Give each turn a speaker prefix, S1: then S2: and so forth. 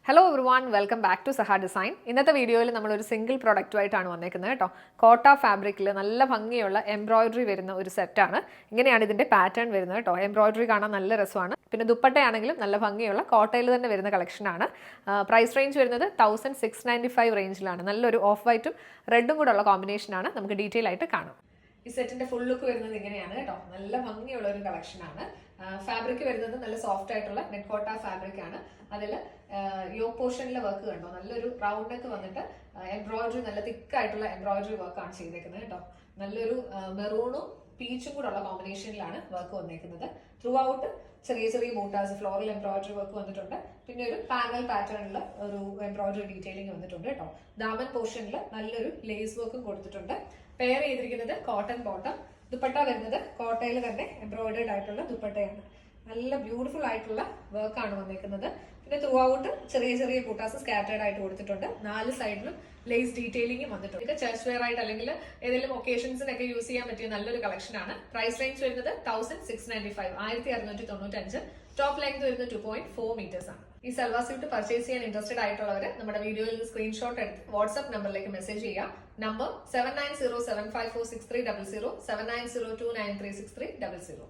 S1: Hello everyone welcome back to Saha design. ഇന്നത്തെ വീഡിയോയിൽ നമ്മളൊരു സിംഗിൾ പ്രൊഡക്റ്റുമായിട്ടാണ് വന്നേക്കുന്നത് കേട്ടോ. കോട്ട ഫാബ്രിക്കിൽ നല്ല ഭംഗിയുള്ള എംബ്രോയിഡറി വരുന്ന ഒരു സെറ്റാണ്. ഇങ്ങനെയാണ് ഇതിൻ്റെ പാറ്റേൺ വരുന്നത് കേട്ടോ. എംബ്രോയിഡറി കാണാൻ നല്ല രസമാണ്. പിന്നെ ദുപ്പട്ടയാണെങ്കിലും നല്ല ഭംഗിയുള്ള കോട്ടയിൽ തന്നെ വരുന്ന കളക്ഷനാണ്. പ്രൈസ് റേഞ്ച് വരുന്നത് 1695 റേഞ്ചിലാണ്. നല്ലൊരു ഓഫ് വൈറ്റും റെഡും കൂടെ ഉള്ള കോമ്പിനേഷനാണ്. നമുക്ക് ഡീറ്റെയിൽ ആയിട്ട് കാണാം. ഈ സെറ്റിന്റെ ഫുൾ ലുക്ക് വരുന്നത് ഇങ്ങനെയാണ് കേട്ടോ. നല്ല ഭംഗിയുള്ള ഒരു കളക്ഷനാണ്. ഫാബ്രിക് വരുന്നത് നല്ല സോഫ്റ്റ് ആയിട്ടുള്ള നെറ്റ് കോട്ട ഫാബ്രിക് ആണ്. അതിൽ യോക്ക് പോർഷനിലെ വർക്ക് കണ്ടോ, നല്ലൊരു റൗണ്ട് നെക്ക് വന്നിട്ട് എംബ്രോയിഡറി നല്ല തിക്കായിട്ടുള്ള എംബ്രോയിഡറി വർക്കാണ് ചെയ്തേക്കുന്നത് കേട്ടോ. നല്ലൊരു മെറൂണും പീച്ചും കൂടെ ഉള്ള കോമ്പിനേഷനിലാണ് വർക്ക് വന്നേക്കുന്നത്. ത്രൂ ഔട്ട് ചെറിയ ചെറിയ ബൂട്ടാസ് ഫ്ലോറൽ എംബ്രോയിഡറി വർക്ക് വന്നിട്ടുണ്ട്. പിന്നെ ഒരു പാനൽ പാറ്റേണിലുള്ള ഒരു എംബ്രോയിഡറി ഡീറ്റെയിലിംഗ് വന്നിട്ടുണ്ട് കേട്ടോ. ദാമൻ പോർഷനിൽ നല്ലൊരു ലേസ് വർക്കും കൊടുത്തിട്ടുണ്ട്. പെയർ ചെയ്തിരിക്കുന്നത് കോട്ടൺ ബോട്ടം. ദുപ്പട്ട വരുന്നത് കോട്ടയിൽ തന്നെ എംബ്രോയിഡേഡ് ആയിട്ടുള്ള ദുപ്പട്ടയാണ്. നല്ല ബ്യൂട്ടിഫുൾ ആയിട്ടുള്ള വർക്കാണ് വന്നേക്കുന്നത്. പിന്നെ ത്രൂ ഔട്ട് ചെറിയ ചെറിയ ബൂട്ടാസ് സ്കാറ്റേർഡ് ആയിട്ട് കൊടുത്തിട്ടുണ്ട്. 4 സൈഡിലും ലേസ് ഡീറ്റെയിലിംഗും വന്നിട്ടുണ്ട്. ഇത് ചർച്ച് വെയർ ആയിട്ട് അല്ലെങ്കിൽ ഏതെങ്കിലും ഒക്കേഷൻസിനൊക്കെ യൂസ് ചെയ്യാൻ പറ്റിയ നല്ലൊരു കളക്ഷനാണ്. പ്രൈസ് റേഞ്ച് വരുന്നത് 1695 1695. ടോപ്പ് ലെങ്ത് വരുന്നത് 2.4 മീറ്റേഴ്സ് ആണ്. ഈ സൽവാർ സ്യൂട്ട് പർച്ചേസ് ചെയ്യാൻ ഇൻട്രസ്റ്റഡ് ആയിട്ടുള്ളവർ നമ്മുടെ വീഡിയോയിൽ നിന്ന് സ്ക്രീൻഷോട്ട് എടുത്ത് വാട്സ്ആപ്പ് നമ്പറിലേക്ക് മെസ്സേജ് ചെയ്യാം. നമ്പർ 7907546300 7902936300.